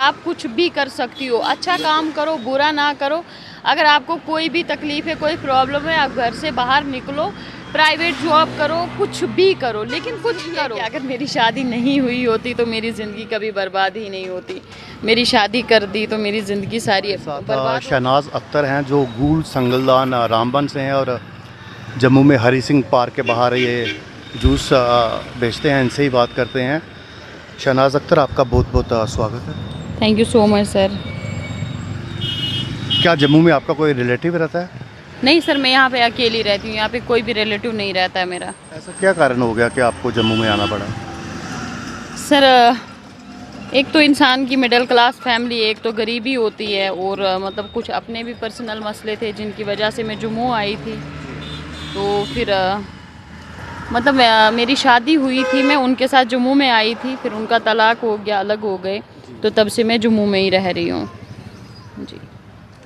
आप कुछ भी कर सकती हो, अच्छा काम करो, बुरा ना करो। अगर आपको कोई भी तकलीफ़ है, कोई प्रॉब्लम है, आप घर से बाहर निकलो, प्राइवेट जॉब करो, कुछ भी करो, लेकिन कुछ करो। अगर मेरी शादी नहीं हुई होती तो मेरी ज़िंदगी कभी बर्बाद ही नहीं होती। मेरी शादी कर दी तो मेरी ज़िंदगी सारी बर्बाद। शहनाज अख्तर हैं जो गूल संगलदान रामबन से हैं और जम्मू में हरी सिंह पार्क के बाहर ये जूस बेचते हैं। इनसे ही बात करते हैं। शहनाज अख्तर, आपका बहुत बहुत स्वागत है। Thank you so much sir. क्या जम्मू में आपका कोई रिलेटिव रहता है? नहीं सर, मैं यहाँ पे अकेली रहती हूँ, यहाँ पे कोई भी रिलेटिव नहीं रहता है मेरा। ऐसा क्या कारण हो गया कि आपको जम्मू में आना पड़ा? सर एक तो इंसान की मिडिल क्लास फैमिली, एक तो गरीबी होती है और मतलब कुछ अपने भी पर्सनल मसले थे जिनकी वजह से मैं जम्मू आई थी। तो फिर मतलब मेरी शादी हुई थी, मैं उनके साथ जम्मू में आई थी, फिर उनका तलाक हो गया, अलग हो गए, तो तब से मैं जम्मू में ही रह रही हूँ जी।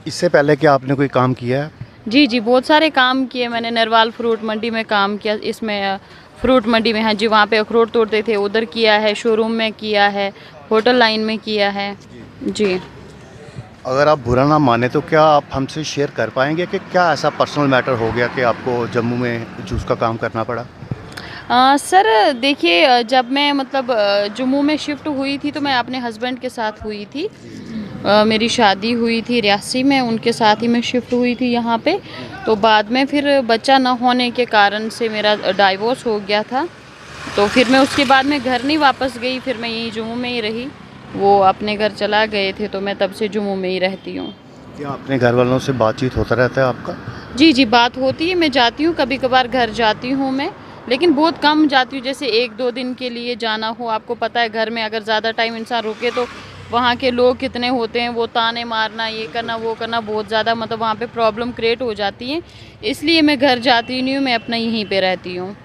इससे पहले क्या आपने कोई काम किया है? जी जी, बहुत सारे काम किए मैंने। नरवाल फ्रूट मंडी में काम किया, इसमें फ्रूट मंडी में, हाँ जी, वहाँ पे अखरोट तोड़ते थे, उधर किया है, शोरूम में किया है, होटल लाइन में किया है जी। अगर आप बुरा ना माने तो क्या आप हमसे शेयर कर पाएंगे कि क्या ऐसा पर्सनल मैटर हो गया कि आपको जम्मू में जूस का काम करना पड़ा? सर देखिए, जब मैं मतलब जम्मू में शिफ्ट हुई थी तो मैं अपने हस्बैंड के साथ हुई थी। मेरी शादी हुई थी रियासी में, उनके साथ ही मैं शिफ्ट हुई थी यहाँ पे। तो बाद में फिर बच्चा ना होने के कारण से मेरा डाइवोर्स हो गया था। तो फिर मैं उसके बाद में घर नहीं वापस गई, फिर मैं यहीं जम्मू में ही रही। वो अपने घर चला गए थे तो मैं तब से जम्मू में ही रहती हूँ। क्या अपने घर वालों से बातचीत होता रहता है आपका? जी जी, बात होती है, मैं जाती हूँ, कभी कभार घर जाती हूँ मैं, लेकिन बहुत कम जाती हूँ। जैसे 1-2 दिन के लिए जाना हो, आपको पता है घर में अगर ज़्यादा टाइम इंसान रुके तो वहाँ के लोग कितने होते हैं, वो ताने मारना, ये करना, वो करना, बहुत ज़्यादा मतलब वहाँ पे प्रॉब्लम क्रिएट हो जाती है। इसलिए मैं घर जाती नहीं हूँ, मैं अपना यहीं पे रहती हूँ।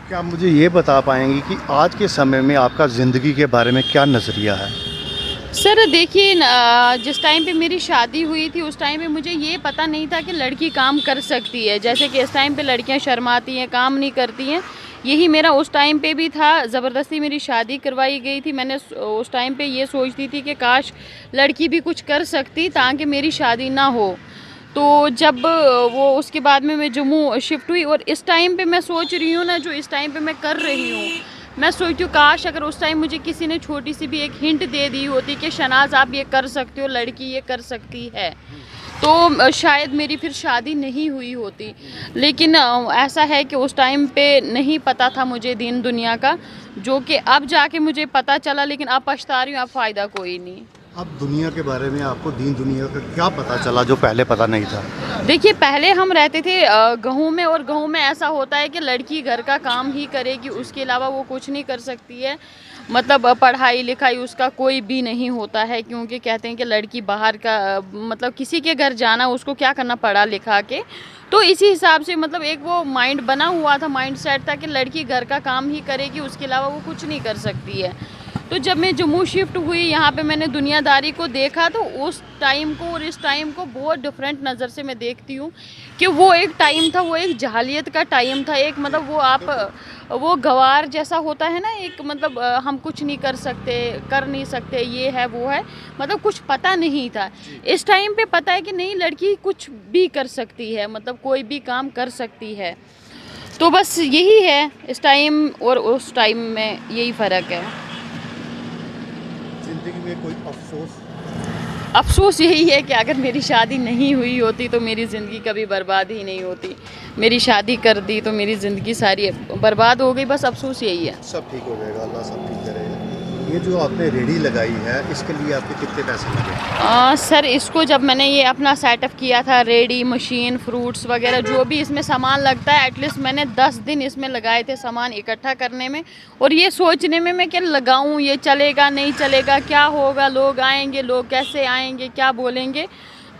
क्या आप मुझे ये बता पाएंगी कि आज के समय में आपका ज़िंदगी के बारे में क्या नज़रिया है? सर देखिए, जिस टाइम पे मेरी शादी हुई थी उस टाइम पे मुझे ये पता नहीं था कि लड़की काम कर सकती है। जैसे कि इस टाइम पे लड़कियां शर्माती हैं, काम नहीं करती हैं, यही मेरा उस टाइम पे भी था। ज़बरदस्ती मेरी शादी करवाई गई थी। मैंने उस टाइम पे ये सोचती थी कि काश लड़की भी कुछ कर सकती ताकि मेरी शादी ना हो। तो जब वो उसके बाद में मैं जम्मू शिफ्ट हुई और इस टाइम पे मैं सोच रही हूँ ना, जो इस टाइम पे मैं कर रही हूँ, मैं सोचती हूँ काश अगर उस टाइम मुझे किसी ने छोटी सी भी एक हिंट दे दी होती कि शहनाज आप ये कर सकते हो, लड़की ये कर सकती है, तो शायद मेरी फिर शादी नहीं हुई होती। लेकिन ऐसा है कि उस टाइम पे नहीं पता था मुझे दीन दुनिया का, जो कि अब जाके मुझे पता चला, लेकिन अब पछता रही हूँ, अब फ़ायदा कोई नहीं। अब दुनिया के बारे में आपको दीन दुनिया का क्या पता चला जो पहले पता नहीं था? देखिए, पहले हम रहते थे गाँव में, और गाँव में ऐसा होता है कि लड़की घर का काम ही करेगी, उसके अलावा वो कुछ नहीं कर सकती है। मतलब पढ़ाई लिखाई उसका कोई भी नहीं होता है, क्योंकि कहते हैं कि लड़की बाहर का मतलब किसी के घर जाना, उसको क्या करना, पढ़ा लिखा के। तो इसी हिसाब से मतलब एक वो माइंड बना हुआ था, माइंड सेट था कि लड़की घर का काम ही करेगी, उसके अलावा वो कुछ नहीं कर सकती है। तो जब मैं जम्मू शिफ्ट हुई, यहाँ पे मैंने दुनियादारी को देखा, तो उस टाइम को और इस टाइम को बहुत डिफरेंट नज़र से मैं देखती हूँ कि वो एक टाइम था, वो एक जहालियत का टाइम था। एक मतलब वो आप वो गवार जैसा होता है ना, एक मतलब हम कुछ नहीं कर सकते, कर नहीं सकते, ये है वो है, मतलब कुछ पता नहीं था। इस टाइम पे पता है कि नहीं, लड़की कुछ भी कर सकती है, मतलब कोई भी काम कर सकती है। तो बस यही है, इस टाइम और उस टाइम में यही फ़र्क है। ज़िंदगी में कोई अफसोस? अफसोस यही है कि अगर मेरी शादी नहीं हुई होती तो मेरी ज़िंदगी कभी बर्बाद ही नहीं होती। मेरी शादी कर दी तो मेरी ज़िंदगी सारी बर्बाद हो गई, बस अफसोस यही है। सब ठीक हो जाएगा, अल्लाह सब ठीक करेगा। ये जो आपने रेडी लगाई है, इसके लिए आपके कितने पैसे लगे? सर इसको जब मैंने ये अपना सेटअप किया था, रेडी मशीन, फ्रूट्स वगैरह जो भी इसमें सामान लगता है, एटलीस्ट मैंने 10 दिन इसमें लगाए थे सामान इकट्ठा करने में, और ये सोचने में मैं क्या लगाऊं, ये चलेगा नहीं चलेगा, क्या होगा, लोग आएंगे, लोग कैसे आएंगे, क्या बोलेंगे।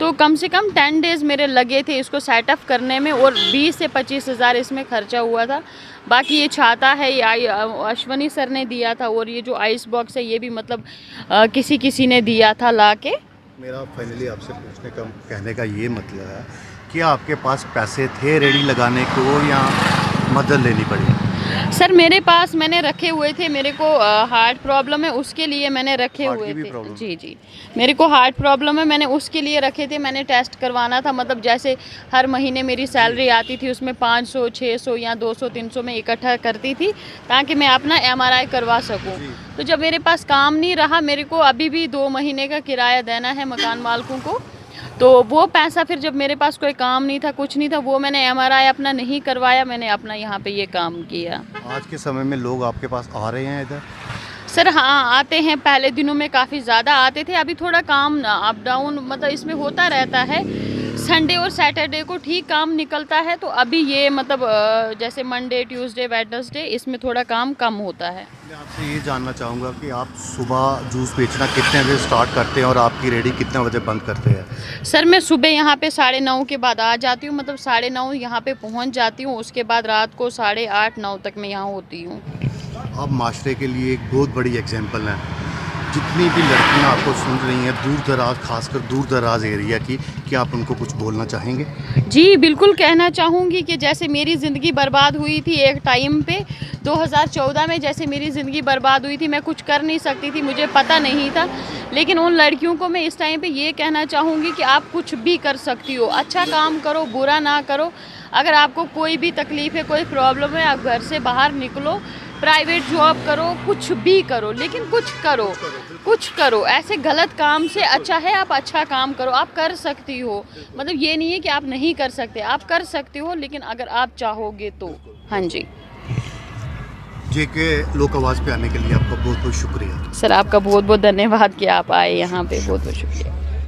तो कम से कम 10 डेज़ मेरे लगे थे इसको सेटअप करने में, और 20 से 25 हज़ार इसमें खर्चा हुआ था। बाकी ये छाता है, ये अश्वनी सर ने दिया था, और ये जो आइस बॉक्स है ये भी मतलब किसी किसी ने दिया था ला के। मेरा फाइनली आपसे पूछने का कहने का ये मतलब है कि आपके पास पैसे थे रेडी लगाने को या मदद लेनी पड़ी? सर मेरे पास मैंने रखे हुए थे, मेरे को हार्ट प्रॉब्लम है, उसके लिए मैंने रखे हार्ट हुए की भी थे। प्रॉब्लम? जी जी, मेरे को हार्ट प्रॉब्लम है, मैंने उसके लिए रखे थे। मैंने टेस्ट करवाना था, मतलब जैसे हर महीने मेरी सैलरी आती थी उसमें 500 600 या 200 300 में इकट्ठा करती थी ताकि मैं अपना MRI करवा सकूं। जी। तो जब मेरे पास काम नहीं रहा, मेरे को अभी भी 2 महीने का किराया देना है मकान मालिकों को, तो वो पैसा फिर जब मेरे पास कोई काम नहीं था, कुछ नहीं था, वो मैंने MRI अपना नहीं करवाया, मैंने अपना यहाँ पे ये काम किया। आज के समय में लोग आपके पास आ रहे हैं इधर? सर हाँ आते हैं, पहले दिनों में काफ़ी ज़्यादा आते थे, अभी थोड़ा काम अप डाउन मतलब इसमें होता रहता है। संडे और सैटरडे को ठीक काम निकलता है, तो अभी ये मतलब जैसे मंडे ट्यूसडे वेडनेसडे इसमें थोड़ा काम कम होता है। मैं आपसे ये जानना चाहूँगा कि आप सुबह जूस बेचना कितने बजे स्टार्ट करते हैं और आपकी रेडी कितने बजे बंद करते हैं? सर मैं सुबह यहाँ पे 9:30 के बाद आ जाती हूँ, मतलब 9:30 यहाँ पे पहुँच जाती हूँ, उसके बाद रात को 8:30 9 तक मैं यहाँ होती हूँ। आप माशरे के लिए एक बहुत बड़ी एग्जाम्पल हैं। जितनी भी लड़कियां आपको सुन रही हैं दूर दराज, खासकर दूर दराज एरिया की, क्या आप उनको कुछ बोलना चाहेंगे? जी बिल्कुल कहना चाहूँगी कि जैसे मेरी ज़िंदगी बर्बाद हुई थी एक टाइम पे, 2014 में जैसे मेरी ज़िंदगी बर्बाद हुई थी, मैं कुछ कर नहीं सकती थी, मुझे पता नहीं था, लेकिन उन लड़कियों को मैं इस टाइम पे ये कहना चाहूँगी कि आप कुछ भी कर सकती हो, अच्छा काम करो, बुरा ना करो। अगर आपको कोई भी तकलीफ़ है, कोई प्रॉब्लम है, आप घर से बाहर निकलो, प्राइवेट जॉब करो, कुछ भी करो, लेकिन कुछ करो, कुछ करो। ऐसे गलत काम से अच्छा है आप अच्छा काम करो, आप कर सकती हो। मतलब ये नहीं है कि आप नहीं कर सकते, आप कर सकते हो, लेकिन अगर आप चाहोगे तो। हाँ जी जेके लोक आवाज़ पे आने के लिए आपका बहुत बहुत शुक्रिया। सर, आपका बहुत बहुत धन्यवाद कि आप आए यहाँ पे, बहुत बहुत शुक्रिया।